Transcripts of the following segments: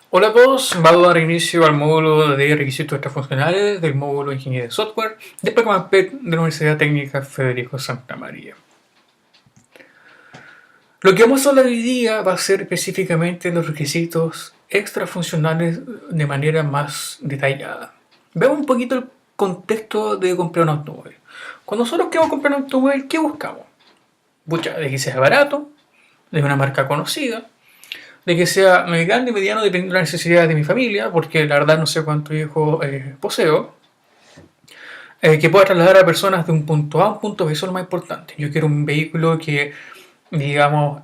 Hola a todos, vamos a dar inicio al módulo de requisitos extrafuncionales del módulo de Ingeniería de Software de PET de la Universidad Técnica Federico Santa María. Lo que vamos a hablar hoy día va a ser específicamente los requisitos extrafuncionales de manera más detallada. Veamos un poquito el contexto de comprar un automóvil. Cuando nosotros queremos comprar un automóvil, ¿qué buscamos? De que sea barato, de una marca conocida, de que sea grande y mediano dependiendo de las necesidades de mi familia, porque la verdad no sé cuántos hijos poseo, que pueda trasladar a personas de un punto A a un punto B, eso es lo más importante. Yo quiero un vehículo que, digamos,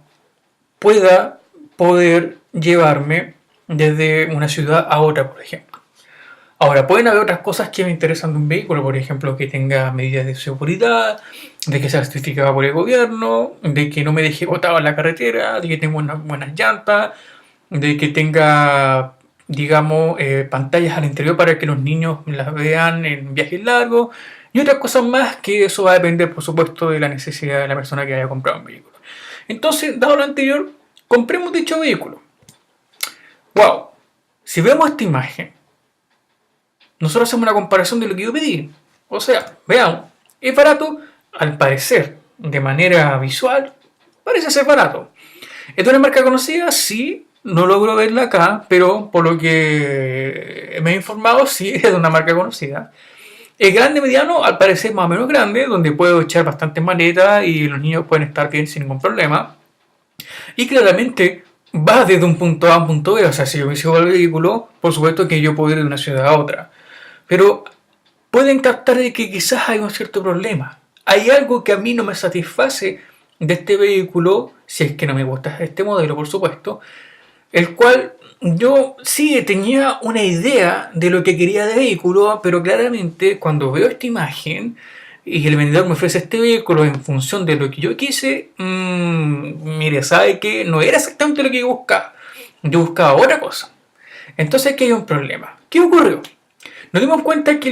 pueda poder llevarme desde una ciudad a otra, por ejemplo. Ahora, pueden haber otras cosas que me interesan de un vehículo, por ejemplo, que tenga medidas de seguridad, de que sea certificado por el gobierno, de que no me deje botado en la carretera, de que tenga unas buenas llantas, de que tenga, digamos, pantallas al interior para que los niños las vean en viajes largos y otras cosas más que eso va a depender, por supuesto, de la necesidad de la persona que haya comprado un vehículo. Entonces, dado lo anterior, compremos dicho vehículo. ¡Wow! Si vemos esta imagen, nosotros hacemos una comparación de lo que yo pedí. O sea, veamos, ¿es barato? Al parecer, de manera visual, parece ser barato. ¿Es de una marca conocida? Sí, no logro verla acá, pero por lo que me he informado, sí es de una marca conocida. Es grande, mediano, al parecer más o menos grande, donde puedo echar bastantes maletas y los niños pueden estar bien sin ningún problema. Y claramente va desde un punto A a un punto B, o sea, si yo me sigo el vehículo, por supuesto que yo puedo ir de una ciudad a otra. Pero pueden captar de que quizás hay un cierto problema. Hay algo que a mí no me satisface de este vehículo, si es que no me gusta este modelo, por supuesto, el cual yo sí tenía una idea de lo que quería de vehículo, pero claramente cuando veo esta imagen y el vendedor me ofrece este vehículo en función de lo que yo quise, mire, sabe que no era exactamente lo que yo buscaba otra cosa. Entonces aquí hay un problema. ¿Qué ocurrió? Nos dimos cuenta que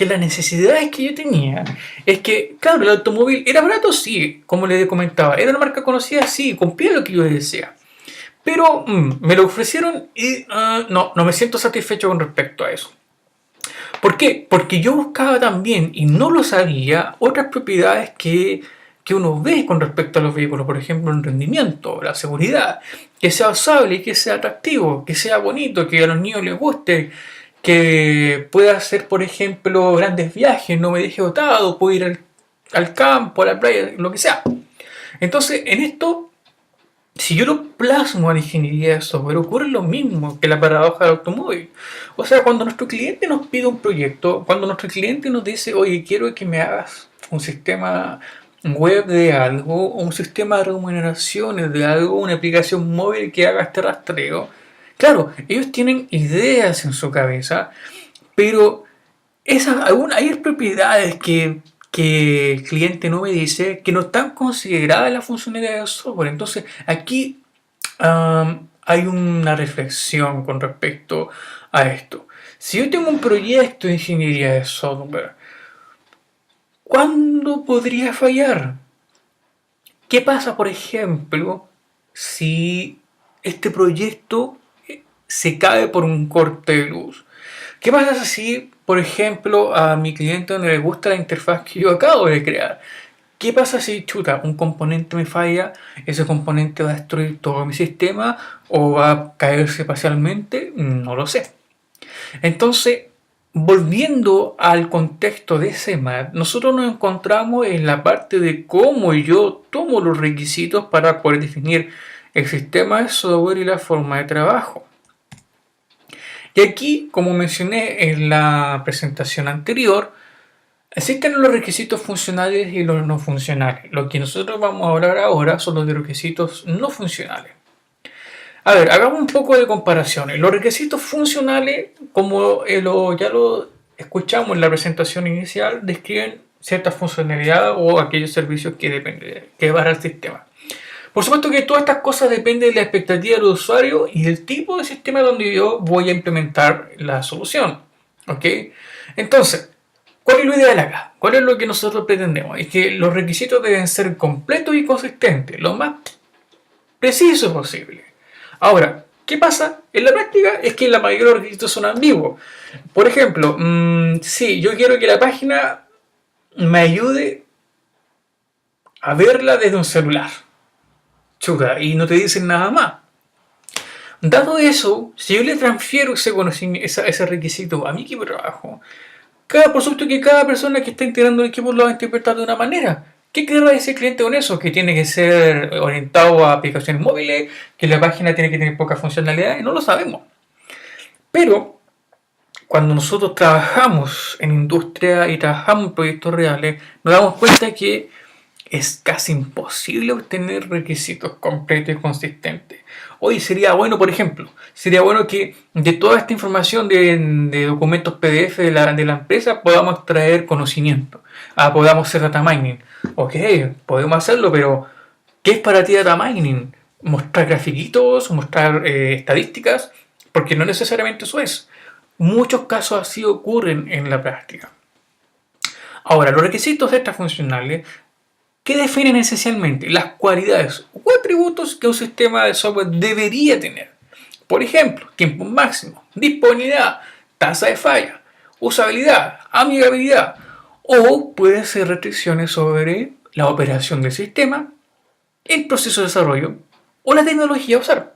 las necesidades que yo tenía es que, claro, el automóvil era barato, sí, como les comentaba, era una marca conocida, sí, cumplía lo que yo decía. Pero me lo ofrecieron y no me siento satisfecho con respecto a eso. ¿Por qué? Porque yo buscaba también, y no lo sabía, otras propiedades que uno ve con respecto a los vehículos. Por ejemplo, el rendimiento, la seguridad, que sea usable, que sea atractivo, que sea bonito, que a los niños les guste, que pueda hacer, por ejemplo, grandes viajes, no me deje botado, puedo ir al campo, a la playa, lo que sea. Entonces, en esto si yo lo plasmo a la ingeniería de software, ocurre lo mismo que la paradoja del automóvil. O sea, cuando nuestro cliente nos pide un proyecto, cuando nuestro cliente nos dice, oye, quiero que me hagas un sistema web de algo, un sistema de remuneraciones de algo, una aplicación móvil que haga este rastreo, claro, ellos tienen ideas en su cabeza, pero hay propiedades que el cliente no me dice que no están consideradas en la funcionalidad del software. Entonces, aquí hay una reflexión con respecto a esto. Si yo tengo un proyecto de ingeniería de software, ¿cuándo podría fallar? ¿Qué pasa, por ejemplo, si este proyecto se cae por un corte de luz? ¿Qué pasa si, por ejemplo, a mi cliente no le gusta la interfaz que yo acabo de crear? ¿Qué pasa si, chuta, un componente me falla, ese componente va a destruir todo mi sistema o va a caerse parcialmente? No lo sé. Entonces, volviendo al contexto de SEMAT, nosotros nos encontramos en la parte de cómo yo tomo los requisitos para poder definir el sistema de software y la forma de trabajo. Y aquí, como mencioné en la presentación anterior, existen los requisitos funcionales y los no funcionales. Lo que nosotros vamos a hablar ahora son los de requisitos no funcionales. A ver, hagamos un poco de comparaciones. Los requisitos funcionales, como ya lo escuchamos en la presentación inicial, describen ciertas funcionalidades o aquellos servicios que va al sistema. Por supuesto que todas estas cosas dependen de la expectativa del usuario y del tipo de sistema donde yo voy a implementar la solución. ¿Ok? Entonces, ¿cuál es lo ideal acá? ¿Cuál es lo que nosotros pretendemos? Es que los requisitos deben ser completos y consistentes, lo más preciso posible. Ahora, ¿Qué pasa? En la práctica es que la mayoría de los requisitos son ambiguos. Por ejemplo, sí, yo quiero que la página me ayude a verla desde un celular. Chuta, y no te dicen nada más. Dado eso, si yo le transfiero ese conocimiento, ese requisito a mi equipo de trabajo, por supuesto que cada persona que está integrando el equipo lo va a interpretar de una manera. ¿Qué querrá decir el cliente con eso? Que tiene que ser orientado a aplicaciones móviles, que la página tiene que tener pocas funcionalidades, no lo sabemos. Pero cuando nosotros trabajamos en industria y trabajamos en proyectos reales, nos damos cuenta que es casi imposible obtener requisitos completos y consistentes. Hoy sería bueno, por ejemplo, sería bueno que de toda esta información de documentos PDF de la empresa podamos extraer conocimiento. Podamos hacer data mining. Ok, podemos hacerlo, pero ¿qué es para ti data mining? ¿Mostrar grafiquitos? ¿Mostrar estadísticas? Porque no necesariamente eso es. Muchos casos así ocurren en la práctica. Ahora, los requisitos extra funcionales, ¿qué definen esencialmente? Las cualidades o atributos que un sistema de software debería tener. Por ejemplo, tiempo máximo, disponibilidad, tasa de falla, usabilidad, amigabilidad, o puede ser restricciones sobre la operación del sistema, el proceso de desarrollo o la tecnología a usar.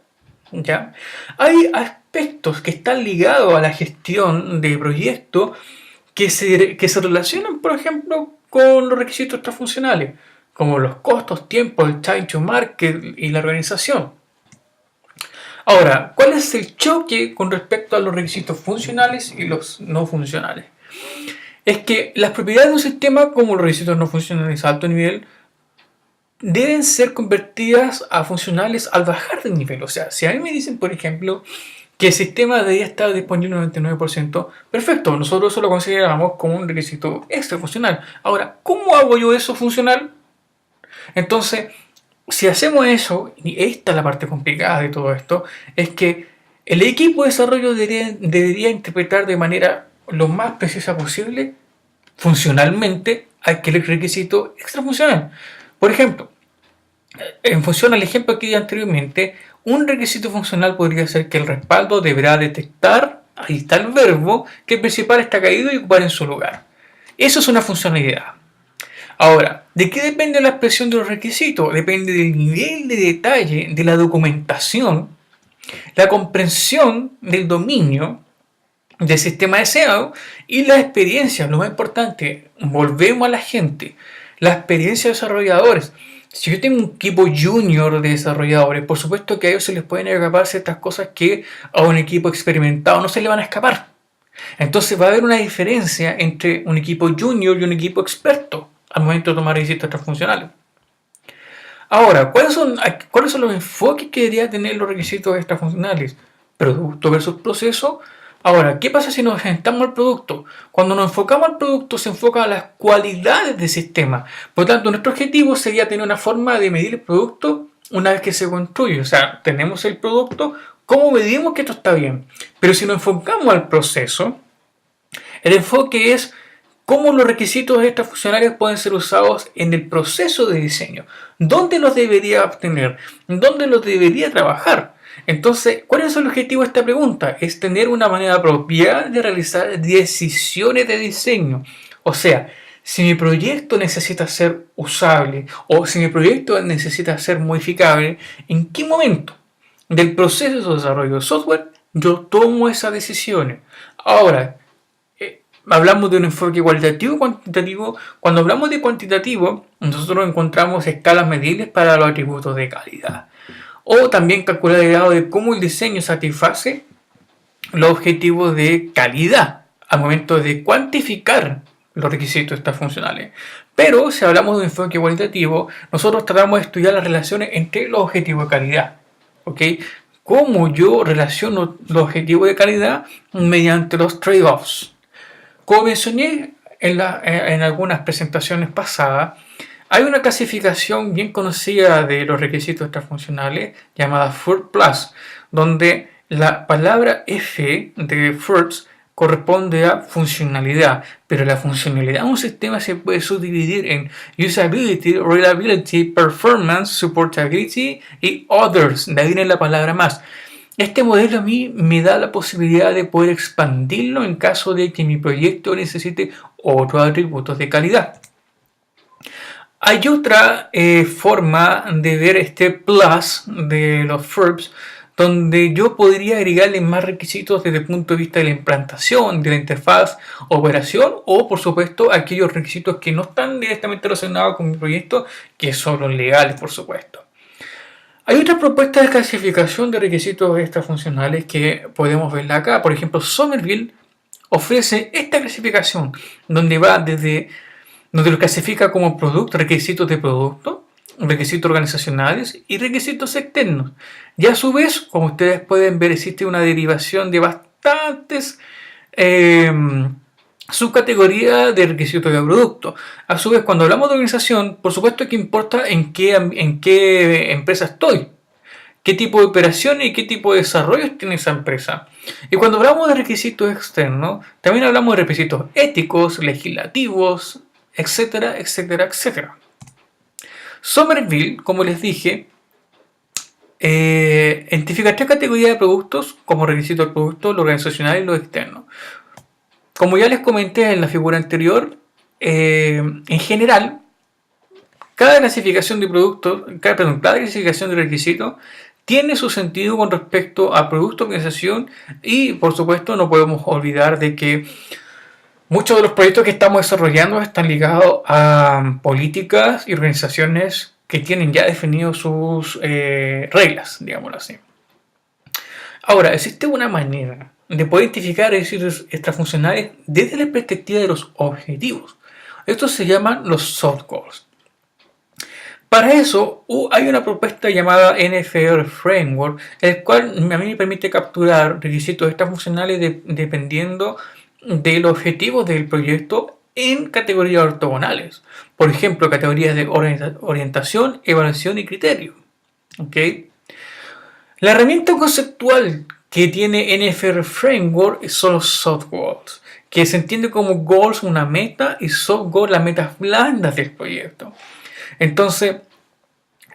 ¿Ya? Hay aspectos que están ligados a la gestión de proyectos que se relacionan, por ejemplo, con los requisitos extrafuncionales, como los costos, tiempo, el time to market y la organización. Ahora, ¿cuál es el choque con respecto a los requisitos funcionales y los no funcionales? Es que las propiedades de un sistema, como los requisitos no funcionales a alto nivel, deben ser convertidas a funcionales al bajar de nivel. O sea, si a mí me dicen, por ejemplo, que el sistema debería estar disponible al 99%, perfecto, nosotros eso lo consideramos como un requisito extra funcional. Ahora, ¿cómo hago yo eso funcional? Entonces, si hacemos eso, y esta es la parte complicada de todo esto, es que el equipo de desarrollo debería interpretar de manera lo más precisa posible, funcionalmente, aquel requisito extrafuncional. Por ejemplo, en función al ejemplo que di anteriormente, un requisito funcional podría ser que el respaldo deberá detectar, ahí está el verbo, que el principal está caído y ocupar en su lugar. Eso es una funcionalidad. Ahora, ¿de qué depende la expresión de los requisitos? Depende del nivel de detalle de la documentación, la comprensión del dominio del sistema deseado y la experiencia. Lo más importante, volvemos a la gente, la experiencia de desarrolladores. Si yo tengo un equipo junior de desarrolladores, por supuesto que a ellos se les pueden escapar ciertas cosas que a un equipo experimentado no se le van a escapar. Entonces va a haber una diferencia entre un equipo junior y un equipo experto al momento de tomar requisitos extrafuncionales. Ahora, ¿cuáles son los enfoques que deberían tener los requisitos extrafuncionales? Producto versus proceso. Ahora, ¿qué pasa si nos enfocamos al producto? Cuando nos enfocamos al producto, se enfoca a las cualidades del sistema. Por lo tanto, nuestro objetivo sería tener una forma de medir el producto una vez que se construye. O sea, tenemos el producto, ¿cómo medimos que esto está bien? Pero si nos enfocamos al proceso, el enfoque es cómo los requisitos extrafuncionales pueden ser usados en el proceso de diseño. ¿Dónde los debería obtener? ¿Dónde los debería trabajar? Entonces, ¿cuál es el objetivo de esta pregunta? Es tener una manera apropiada de realizar decisiones de diseño. O sea, si mi proyecto necesita ser usable o si mi proyecto necesita ser modificable, ¿en qué momento del proceso de desarrollo de software yo tomo esas decisiones? Ahora, hablamos de un enfoque cualitativo o cuantitativo. Cuando hablamos de cuantitativo, nosotros encontramos escalas medibles para los atributos de calidad. O también calcular el grado de cómo el diseño satisface los objetivos de calidad al momento de cuantificar los requisitos extrafuncionales. Pero si hablamos de un enfoque cualitativo, nosotros tratamos de estudiar las relaciones entre los objetivos de calidad. ¿Ok? ¿Cómo yo relaciono los objetivos de calidad mediante los trade-offs? Como mencioné en algunas presentaciones pasadas, hay una clasificación bien conocida de los requisitos extrafuncionales llamada FURT+, donde la palabra F de FURTS corresponde a funcionalidad, pero la funcionalidad de un sistema se puede subdividir en usability, reliability, performance, supportability y others. De ahí viene la palabra más. Este modelo a mí me da la posibilidad de poder expandirlo en caso de que mi proyecto necesite otros atributos de calidad. Hay otra forma de ver este plus de los verbs donde yo podría agregarle más requisitos desde el punto de vista de la implantación, de la interfaz, operación o por supuesto aquellos requisitos que no están directamente relacionados con mi proyecto, que son los legales por supuesto. Hay otras propuestas de clasificación de requisitos extrafuncionales que podemos verla acá. Por ejemplo, Somerville ofrece esta clasificación donde va desde donde lo clasifica como producto, requisitos de producto, requisitos organizacionales y requisitos externos. Y a su vez, como ustedes pueden ver, existe una derivación de bastantes subcategorías de requisitos de producto. A su vez, cuando hablamos de organización, por supuesto que importa en qué empresa estoy, qué tipo de operaciones y qué tipo de desarrollos tiene esa empresa. Y cuando hablamos de requisitos externos, también hablamos de requisitos éticos, legislativos, etcétera, etcétera, etcétera. Somerville, como les dije, identifica tres categorías de productos como requisito del producto, lo organizacional y lo externo. Como ya les comenté en la figura anterior, en general, cada clasificación de productos, cada clasificación de requisitos tiene su sentido con respecto a producto, organización y, por supuesto, no podemos olvidar de que muchos de los proyectos que estamos desarrollando están ligados a políticas y organizaciones que tienen ya definido sus reglas, digámoslo así. Ahora, existe una manera de poder identificar requisitos extrafuncionales desde la perspectiva de los objetivos. Estos se llaman los soft goals. Para eso hay una propuesta llamada NFR Framework, el cual a mí me permite capturar requisitos extrafuncionales dependiendo del objetivo del proyecto en categorías ortogonales. Por ejemplo, categorías de orientación, evaluación y criterio. ¿Okay? La herramienta conceptual que tiene NFR Framework son los soft goals, que se entiende como goals una meta y soft goals las metas blandas del proyecto. Entonces,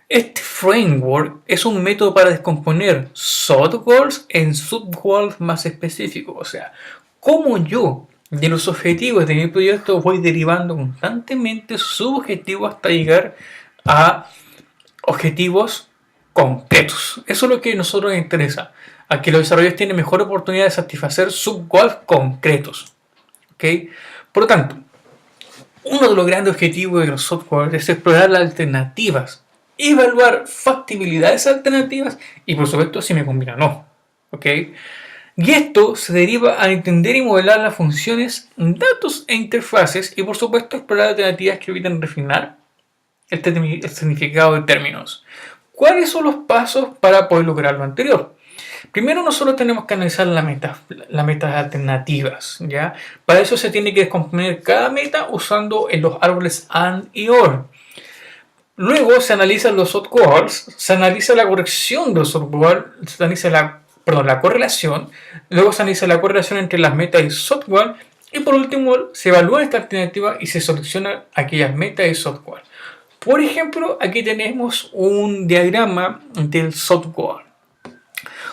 este framework es un método para descomponer soft goals en sub-goals más específicos. O sea, cómo yo de los objetivos de mi proyecto voy derivando constantemente subobjetivos hasta llegar a objetivos concretos. Eso es lo que a nosotros nos interesa. A que los desarrolladores tienen mejor oportunidad de satisfacer sub-goals concretos. ¿Okay? Por lo tanto, uno de los grandes objetivos de los software es explorar las alternativas, evaluar factibilidad de esas alternativas y por supuesto si me conviene o no. ¿Okay? Y esto se deriva a entender y modelar las funciones, datos e interfaces y por supuesto explorar alternativas que eviten refinar el significado de términos. ¿Cuáles son los pasos para poder lograr lo anterior? Primero nosotros tenemos que analizar las metas alternativas, ¿ya? Para eso se tiene que descomponer cada meta usando en los árboles AND y OR. Luego se analizan los subgoals, se analiza la corrección de los subgoals, se analiza la correlación, luego se analiza la correlación entre las metas y subgoals y por último se evalúa esta alternativa y se seleccionan aquellas metas y subgoals. Por ejemplo, aquí tenemos un diagrama del subgoal.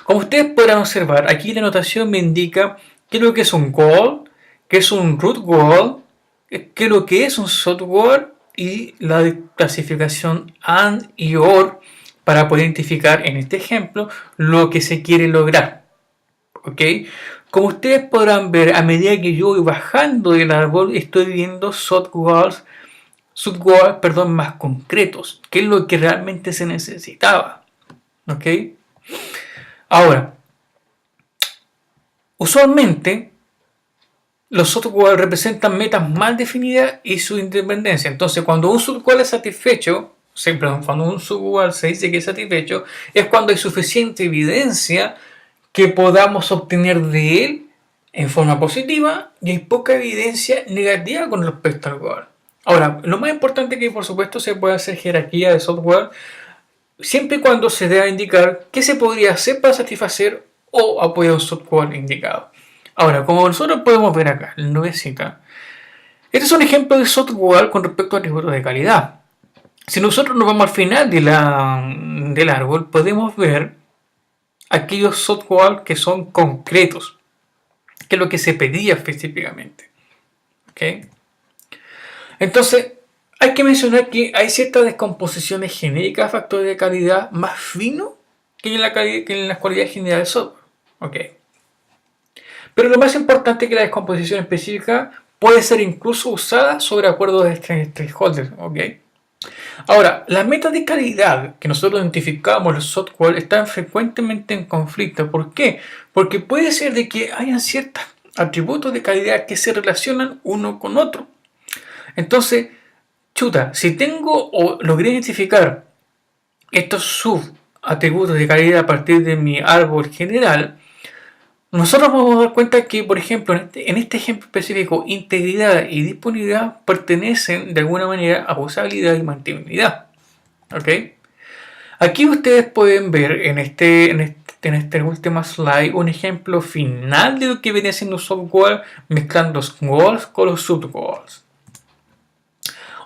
Como ustedes podrán observar, aquí la notación me indica qué es lo que es un goal, qué es un root goal, qué es lo que es un subgoal y la clasificación AND y OR para poder identificar en este ejemplo lo que se quiere lograr. ¿Ok? Como ustedes podrán ver, a medida que yo voy bajando del árbol, estoy viendo subgoals más concretos, que es lo que realmente se necesitaba. ¿Ok? Ahora, usualmente los subgoals representan metas mal definidas y su independencia. Entonces, cuando un subgoal es satisfecho, cuando un subgoal se dice que es satisfecho, es cuando hay suficiente evidencia que podamos obtener de él en forma positiva y hay poca evidencia negativa con respecto al goal. Ahora, lo más importante es que por supuesto se puede hacer jerarquía de subgoal siempre y cuando se deba indicar qué se podría hacer para satisfacer o apoyar un subgoal indicado. Ahora, como nosotros podemos ver acá, en la nubecita, este es un ejemplo de subgoal con respecto a atributos de calidad. Si nosotros nos vamos al final del árbol, podemos ver aquellos software que son concretos, que es lo que se pedía específicamente. ¿Okay? Entonces, hay que mencionar que hay ciertas descomposiciones genéricas de factores de calidad más finos que en la cualidad general del software. ¿Okay? Pero lo más importante es que la descomposición específica puede ser incluso usada sobre acuerdos de stakeholders. ¿Okay? Ahora, las metas de calidad que nosotros identificamos en los software están frecuentemente en conflicto. ¿Por qué? Porque puede ser de que hayan ciertos atributos de calidad que se relacionan uno con otro. Entonces, chuta, si tengo o logré identificar estos subatributos de calidad a partir de mi árbol general, nosotros vamos a dar cuenta que, por ejemplo, en este ejemplo específico, integridad y disponibilidad pertenecen de alguna manera a usabilidad y mantenibilidad. ¿Ok? Aquí ustedes pueden ver en este último slide un ejemplo final de lo que viene siendo software mezclando los goals con los subgoals.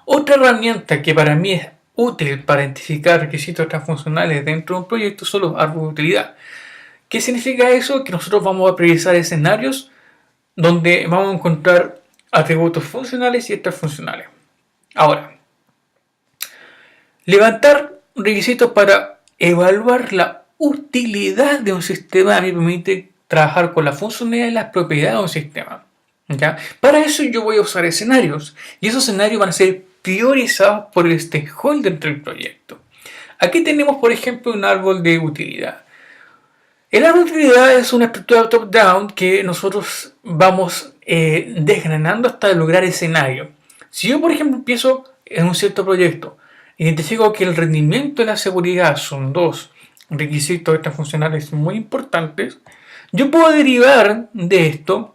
Otra herramienta que para mí es útil para identificar requisitos transfuncionales dentro de un proyecto son los árboles de utilidad. ¿Qué significa eso? Que nosotros vamos a priorizar escenarios donde vamos a encontrar atributos funcionales y extrafuncionales. Ahora, levantar requisitos para evaluar la utilidad de un sistema a mí me permite trabajar con la funcionalidad y las propiedades de un sistema. ¿Ya? Para eso yo voy a usar escenarios y esos escenarios van a ser priorizados por el stakeholder del proyecto. Aquí tenemos, por ejemplo, un árbol de utilidad. El árbol de utilidad es una estructura top-down que nosotros vamos desgranando hasta lograr escenario. Si yo, por ejemplo, empiezo en un cierto proyecto, identifico que el rendimiento y la seguridad son dos requisitos extrafuncionales muy importantes, yo puedo derivar de esto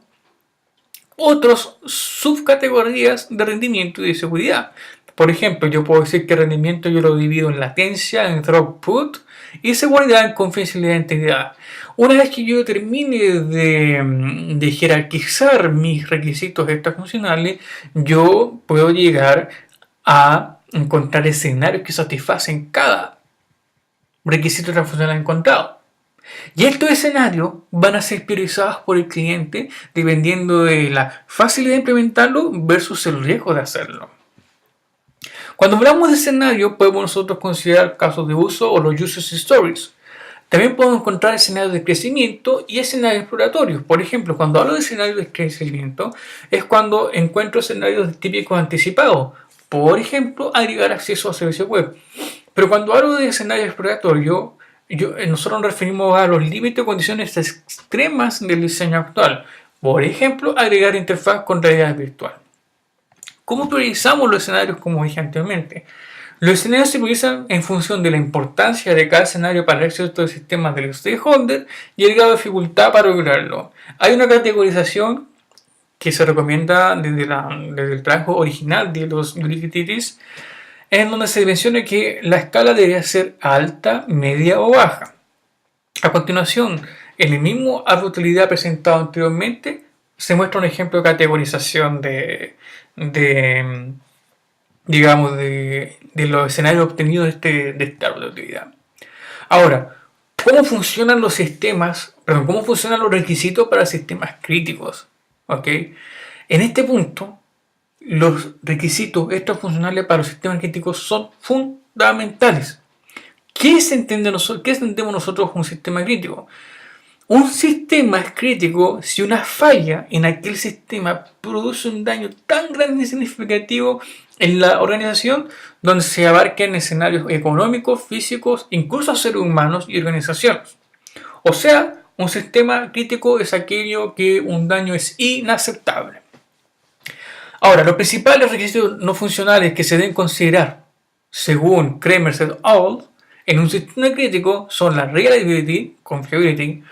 otras subcategorías de rendimiento y de seguridad. Por ejemplo, yo puedo decir que rendimiento yo lo divido en latencia, en throughput y seguridad en confidencialidad e integridad. Una vez que yo termine de jerarquizar mis requisitos extrafuncionales, yo puedo llegar a encontrar escenarios que satisfacen cada requisito extrafuncional encontrado. Y estos escenarios van a ser priorizados por el cliente dependiendo de la facilidad de implementarlo versus el riesgo de hacerlo. Cuando hablamos de escenarios, podemos nosotros considerar casos de uso o los user stories. También podemos encontrar escenarios de crecimiento y escenarios exploratorios. Por ejemplo, cuando hablo de escenarios de crecimiento, es cuando encuentro escenarios típicos anticipados. Por ejemplo, agregar acceso a servicios web. Pero cuando hablo de escenarios exploratorios, nosotros nos referimos a los límites o condiciones extremas del diseño actual. Por ejemplo, agregar interfaz con realidad virtual. ¿Cómo priorizamos los escenarios como dije anteriormente? Los escenarios se priorizan en función de la importancia de cada escenario para el éxito del sistema del stakeholder y el grado de dificultad para lograrlo. Hay una categorización que se recomienda desde el trabajo original de los utilities, en donde se menciona que la escala debería ser alta, media o baja. A continuación, en el mismo árbol de utilidad presentado anteriormente, se muestra un ejemplo de categorización de los escenarios obtenidos de este árbol de utilidad. Ahora, ¿cómo funcionan los sistemas? ¿Cómo funcionan los requisitos para sistemas críticos? ¿Okay? En este punto, los requisitos extrafuncionales para los sistemas críticos son fundamentales. ¿Qué entendemos nosotros como un sistema crítico? Un sistema es crítico si una falla en aquel sistema produce un daño tan grande y significativo en la organización donde se abarcan escenarios económicos, físicos, incluso seres humanos y organizaciones. O sea, un sistema crítico es aquello que un daño es inaceptable. Ahora, los principales requisitos no funcionales que se deben considerar, según Kremer et al., en un sistema crítico son la reliability, confiability,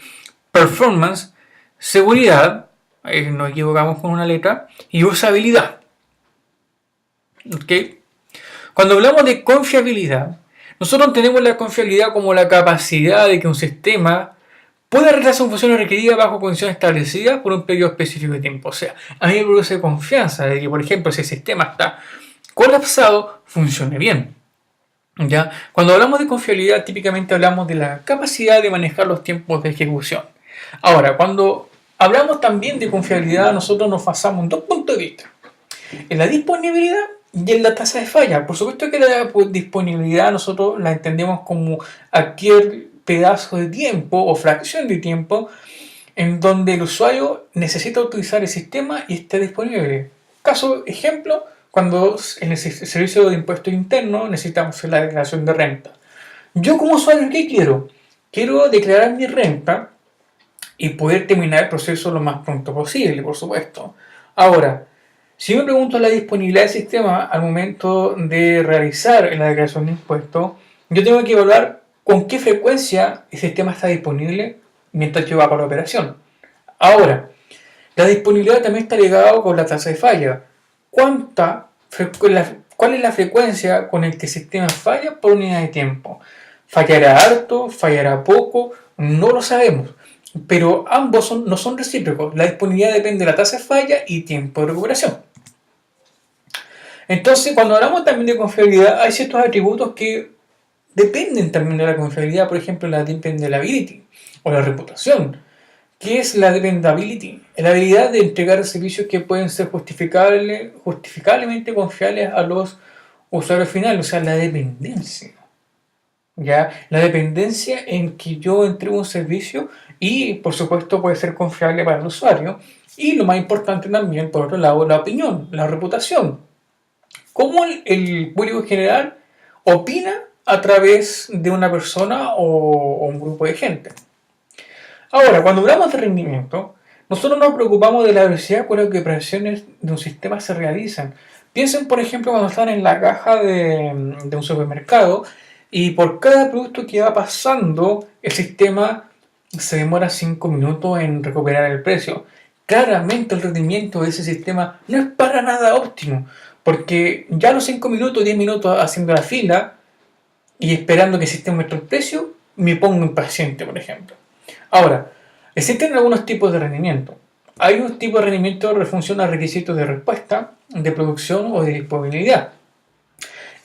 performance, seguridad, nos equivocamos con una letra, y usabilidad. ¿Okay? Cuando hablamos de confiabilidad, nosotros tenemos la confiabilidad como la capacidad de que un sistema pueda realizar sus funciones requeridas bajo condiciones establecidas por un periodo específico de tiempo. O sea, a mí me produce confianza de que, por ejemplo, si el sistema está colapsado, funcione bien. ¿Ya? Cuando hablamos de confiabilidad, típicamente hablamos de la capacidad de manejar los tiempos de ejecución. Ahora, cuando hablamos también de confiabilidad, nosotros nos basamos en dos puntos de vista: en la disponibilidad y en la tasa de falla. Por supuesto que la disponibilidad nosotros la entendemos como aquel pedazo de tiempo o fracción de tiempo en donde el usuario necesita utilizar el sistema y esté disponible. Caso ejemplo, cuando en el servicio de impuestos internos necesitamos hacer la declaración de renta. Yo como usuario, ¿qué quiero? Quiero declarar mi renta y poder terminar el proceso lo más pronto posible, por supuesto. Ahora, si me pregunto la disponibilidad del sistema al momento de realizar la declaración de impuestos, yo tengo que evaluar con qué frecuencia el sistema está disponible mientras yo hago la operación. Ahora, la disponibilidad también está ligada con la tasa de falla. ¿Cuál es la frecuencia con la que el sistema falla por unidad de tiempo? ¿Fallará harto? ¿Fallará poco? No lo sabemos. Pero ambos no son recíprocos. La disponibilidad depende de la tasa de falla y tiempo de recuperación. Entonces, cuando hablamos también de confiabilidad, hay ciertos atributos que dependen también de la confiabilidad. Por ejemplo, la dependability o la reputación. ¿Qué es la dependability? La habilidad de entregar servicios que pueden ser justificablemente confiables a los usuarios finales, o sea, la dependencia. ¿Ya? La dependencia en que yo entrego un servicio y, por supuesto, puede ser confiable para el usuario. Y lo más importante también, por otro lado, la opinión, la reputación. ¿Cómo el público en general opina a través de una persona o un grupo de gente? Ahora, cuando hablamos de rendimiento, nosotros nos preocupamos de la velocidad con la que operaciones de un sistema se realizan. Piensen, por ejemplo, cuando están en la caja de un supermercado y por cada producto que va pasando, el sistema se demora 5 minutos en recuperar el precio. Claramente el rendimiento de ese sistema no es para nada óptimo, porque ya los 5 minutos, 10 minutos haciendo la fila y esperando que el sistema muestre el precio, me pongo impaciente, por ejemplo. Ahora, existen algunos tipos de rendimiento. Hay un tipo de rendimiento que funciona a requisitos de respuesta, de producción o de disponibilidad.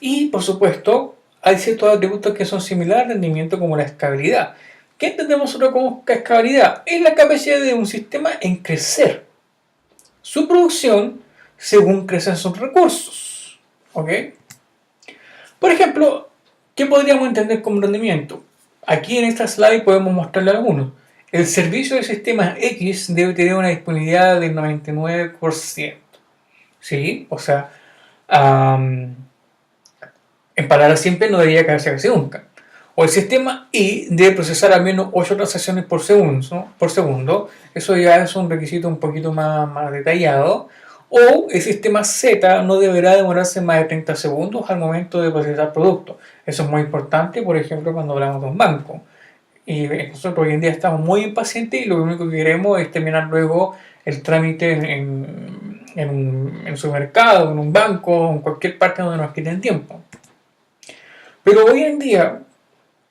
Y, por supuesto, hay ciertos atributos que son similares al rendimiento, como la escalabilidad. ¿Qué entendemos nosotros como escalabilidad? Es la capacidad de un sistema en crecer su producción según crecen sus recursos. ¿Ok? Por ejemplo, ¿qué podríamos entender como rendimiento? Aquí en esta slide podemos mostrarle algunos. El servicio del sistema X debe tener una disponibilidad del 99%. ¿Sí? O sea, en palabras simples no debería caerse casi nunca. O el sistema Y debe procesar al menos 8 transacciones por segundo. Eso ya es un requisito un poquito más detallado. O el sistema Z no deberá demorarse más de 30 segundos al momento de procesar productos. Eso es muy importante, por ejemplo, cuando hablamos de un banco. Y nosotros hoy en día estamos muy impacientes y lo único que queremos es terminar luego el trámite en un supermercado, en un banco, en cualquier parte donde nos quiten tiempo. Pero hoy en día,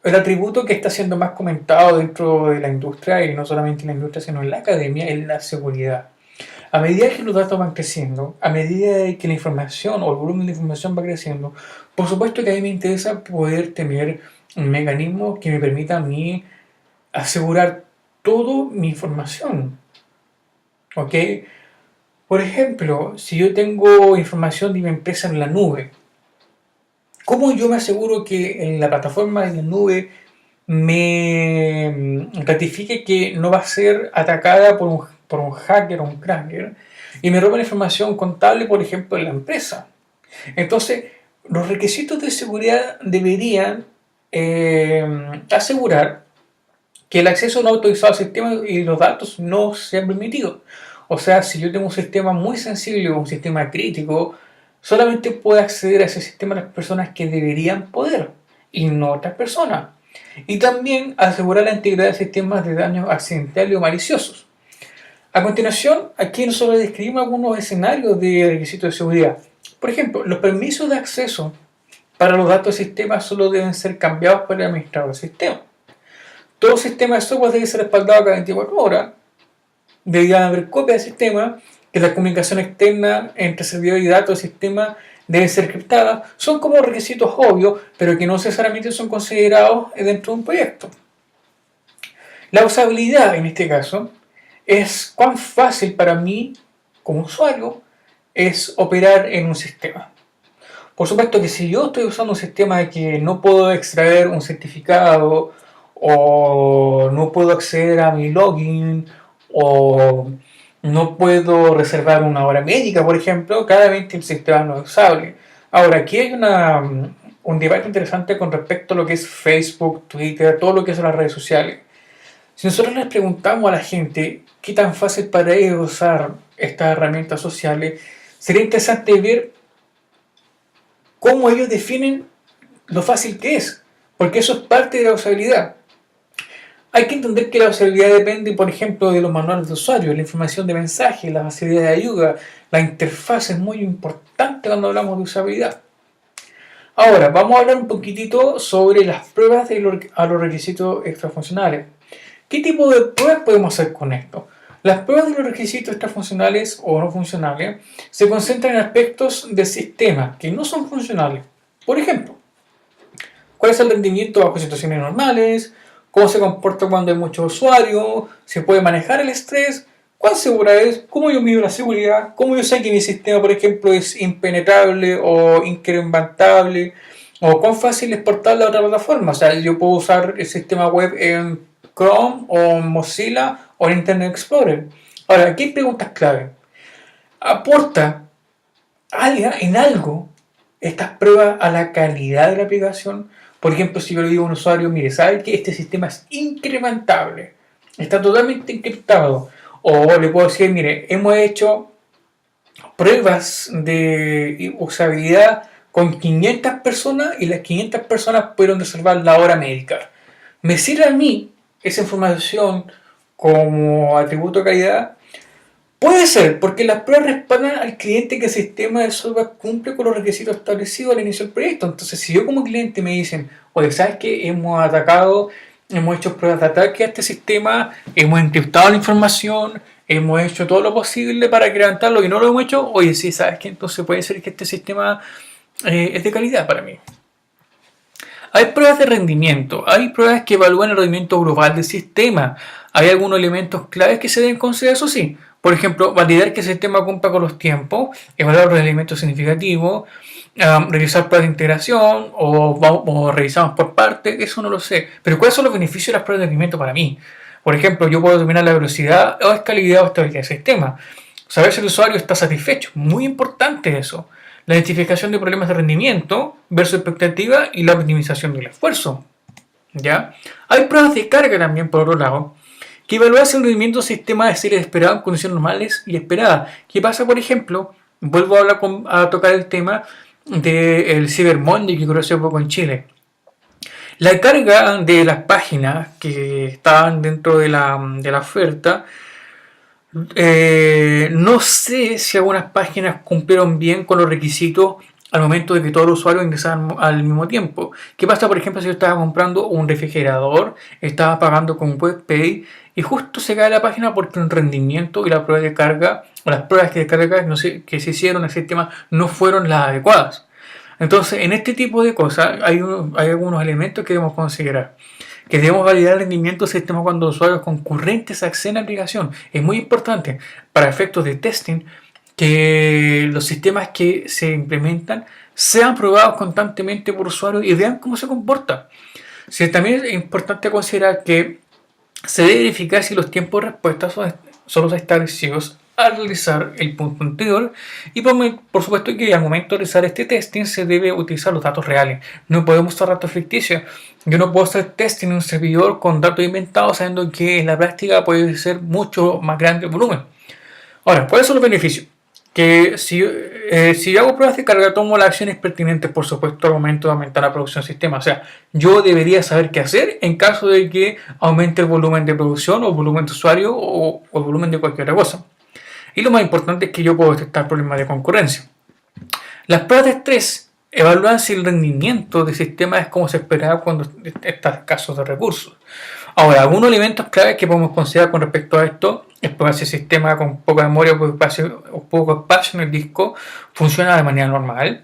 el atributo que está siendo más comentado dentro de la industria, y no solamente en la industria, sino en la academia, es la seguridad. A medida que los datos van creciendo, a medida que la información o el volumen de información va creciendo, por supuesto que a mí me interesa poder tener un mecanismo que me permita a mí asegurar toda mi información. ¿Ok? Por ejemplo, si yo tengo información de mi empresa en la nube, ¿cómo yo me aseguro que en la plataforma de la nube me ratifique que no va a ser atacada por un hacker o un cracker y me roba la información contable, por ejemplo, de la empresa? Entonces, los requisitos de seguridad deberían asegurar que el acceso no autorizado al sistema y los datos no sean permitidos. O sea, si yo tengo un sistema muy sensible o un sistema crítico, solamente puede acceder a ese sistema las personas que deberían poder y no otras personas. Y también asegurar la integridad de sistemas de daños accidentales o maliciosos. A continuación, aquí nosotros describimos algunos escenarios de requisitos de seguridad. Por ejemplo, los permisos de acceso para los datos del sistema solo deben ser cambiados por el administrador del sistema. Todo sistema de software debe ser respaldado cada 24 horas. Debería haber copias del sistema que la comunicación externa entre servidor y datos del sistema debe ser criptada, son como requisitos obvios, pero que no necesariamente son considerados dentro de un proyecto. La usabilidad, en este caso, es cuán fácil para mí, como usuario, es operar en un sistema. Por supuesto que si yo estoy usando un sistema de que no puedo extraer un certificado o no puedo acceder a mi login o no puedo reservar una hora médica, por ejemplo, claramente el sistema no es usable. Ahora, aquí hay un debate interesante con respecto a lo que es Facebook, Twitter, todo lo que son las redes sociales. Si nosotros les preguntamos a la gente qué tan fácil para ellos usar estas herramientas sociales, sería interesante ver cómo ellos definen lo fácil que es, porque eso es parte de la usabilidad. Hay que entender que la usabilidad depende, por ejemplo, de los manuales de usuario, la información de mensaje, la facilidad de ayuda, la interfaz es muy importante cuando hablamos de usabilidad. Ahora, vamos a hablar un poquitito sobre las pruebas a los requisitos extrafuncionales. ¿Qué tipo de pruebas podemos hacer con esto? Las pruebas de los requisitos extrafuncionales o no funcionales se concentran en aspectos del sistema que no son funcionales. Por ejemplo, ¿cuál es el rendimiento bajo situaciones normales? ¿Cómo se comporta cuando hay muchos usuarios? ¿Se puede manejar el estrés? ¿Cuán segura es? ¿Cómo yo mido la seguridad? ¿Cómo yo sé que mi sistema, por ejemplo, es impenetrable o incrementable? ¿O cuán fácil es portarla a otra plataforma? O sea, yo puedo usar el sistema web en Chrome o en Mozilla o en Internet Explorer. Ahora, aquí hay preguntas clave. ¿Aporta en algo estas pruebas a la calidad de la aplicación? Por ejemplo, si yo le digo a un usuario, mire, ¿sabe que este sistema es incrementable? Está totalmente encriptado. O le puedo decir, mire, hemos hecho pruebas de usabilidad con 500 personas y las 500 personas pudieron reservar la hora médica. ¿Me sirve a mí esa información como atributo de calidad? Puede ser, porque las pruebas respaldan al cliente que el sistema de software cumple con los requisitos establecidos al inicio del proyecto. Entonces, si yo como cliente me dicen, oye, ¿sabes qué? Hemos hecho pruebas de ataque a este sistema, hemos encriptado la información, hemos hecho todo lo posible para levantarlo y no lo hemos hecho, oye, sí, ¿sabes qué? Entonces puede ser que este sistema es de calidad para mí. Hay pruebas de rendimiento, hay pruebas que evalúan el rendimiento global del sistema. Hay algunos elementos claves que se deben considerar, eso sí. Por ejemplo, validar que el sistema cumpla con los tiempos, evaluar los elementos significativos, revisar pruebas de integración o revisamos por parte, eso no lo sé. Pero ¿cuáles son los beneficios de las pruebas de rendimiento para mí? Por ejemplo, yo puedo determinar la velocidad o escalabilidad o estabilidad del sistema. Saber si el usuario está satisfecho, muy importante eso. La identificación de problemas de rendimiento versus expectativa y la optimización del esfuerzo. ¿Ya? Hay pruebas de carga también, por otro lado, que evalúan si el rendimiento del sistema es esperado en condiciones normales y esperadas. ¿Qué pasa, por ejemplo? Vuelvo a tocar el tema del Cyber Monday que ocurrió hace poco en Chile. La carga de las páginas que estaban dentro de la oferta, no sé si algunas páginas cumplieron bien con los requisitos al momento de que todos los usuarios ingresaban al mismo tiempo. ¿Qué pasa, por ejemplo, si yo estaba comprando un refrigerador, estaba pagando con WebPay y justo se cae la página porque el rendimiento y la prueba de carga, o las pruebas de carga que se hicieron en el sistema no fueron las adecuadas? Entonces, en este tipo de cosas hay algunos elementos que debemos considerar. Que debemos validar el rendimiento del sistema cuando los usuarios concurrentes acceden a la aplicación. Es muy importante para efectos de testing que los sistemas que se implementan sean probados constantemente por usuarios y vean cómo se comporta. También es importante considerar que se debe verificar si los tiempos de respuesta son los establecidos al realizar el punto anterior y por supuesto que al momento de realizar este testing se debe utilizar los datos reales. No podemos usar datos ficticios. Yo no puedo hacer testing en un servidor con datos inventados sabiendo que en la práctica puede ser mucho más grande el volumen. Ahora, ¿cuáles son los beneficios? Que si yo hago pruebas de carga, tomo las acciones pertinentes, por supuesto, al momento de aumentar la producción del sistema. O sea, yo debería saber qué hacer en caso de que aumente el volumen de producción o el volumen de usuario o el volumen de cualquier otra cosa. Y lo más importante es que yo puedo detectar problemas de concurrencia. Las pruebas de estrés evalúan si el rendimiento del sistema es como se esperaba cuando están casos de recursos. Ahora, algunos elementos claves que podemos considerar con respecto a esto es porque si el sistema con poca memoria o poco espacio en el disco funciona de manera normal.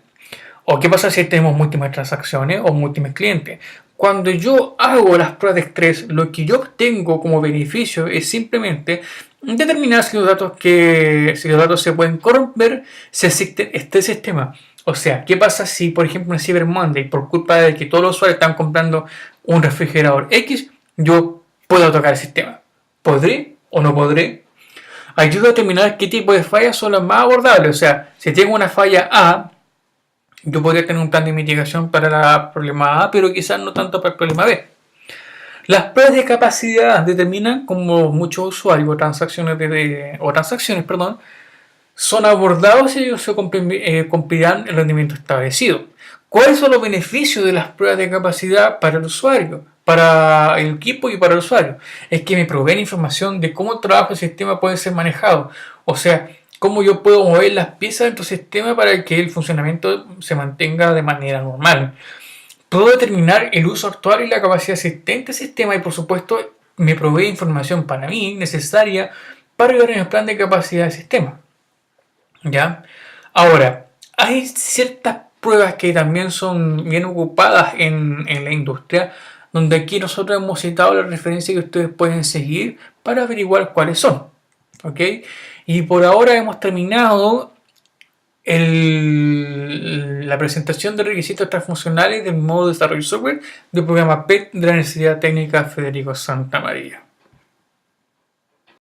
O qué pasa si tenemos múltiples transacciones o múltiples clientes. Cuando yo hago las pruebas de estrés, lo que yo obtengo como beneficio es simplemente determinar si los datos se pueden corromper, si existe este sistema. O sea, ¿qué pasa si, por ejemplo, en Cyber Monday, por culpa de que todos los usuarios están comprando un refrigerador X, yo puedo tocar el sistema? ¿Podré o no podré? Ayuda a determinar qué tipo de fallas son las más abordables. O sea, si tengo una falla A, yo podría tener un plan de mitigación para el problema A, pero quizás no tanto para el problema B. Las pruebas de capacidad determinan cómo muchos usuarios o transacciones son abordados y ellos se cumplirán el rendimiento establecido. ¿Cuáles son los beneficios de las pruebas de capacidad para el usuario, para el equipo y para el usuario? Es que me proveen información de cómo el trabajo del sistema puede ser manejado. O sea, cómo yo puedo mover las piezas dentro del sistema para que el funcionamiento se mantenga de manera normal. Puedo determinar el uso actual y la capacidad existente del sistema y por supuesto me provee información para mí necesaria para ayudar en el plan de capacidad del sistema. ¿Ya? Ahora, hay ciertas pruebas que también son bien ocupadas en la industria, donde aquí nosotros hemos citado la referencia que ustedes pueden seguir para averiguar cuáles son. ¿Ok? Y por ahora hemos terminado la presentación de requisitos transfuncionales del modo de desarrollo software del programa PET de la Universidad Técnica Federico Santa María.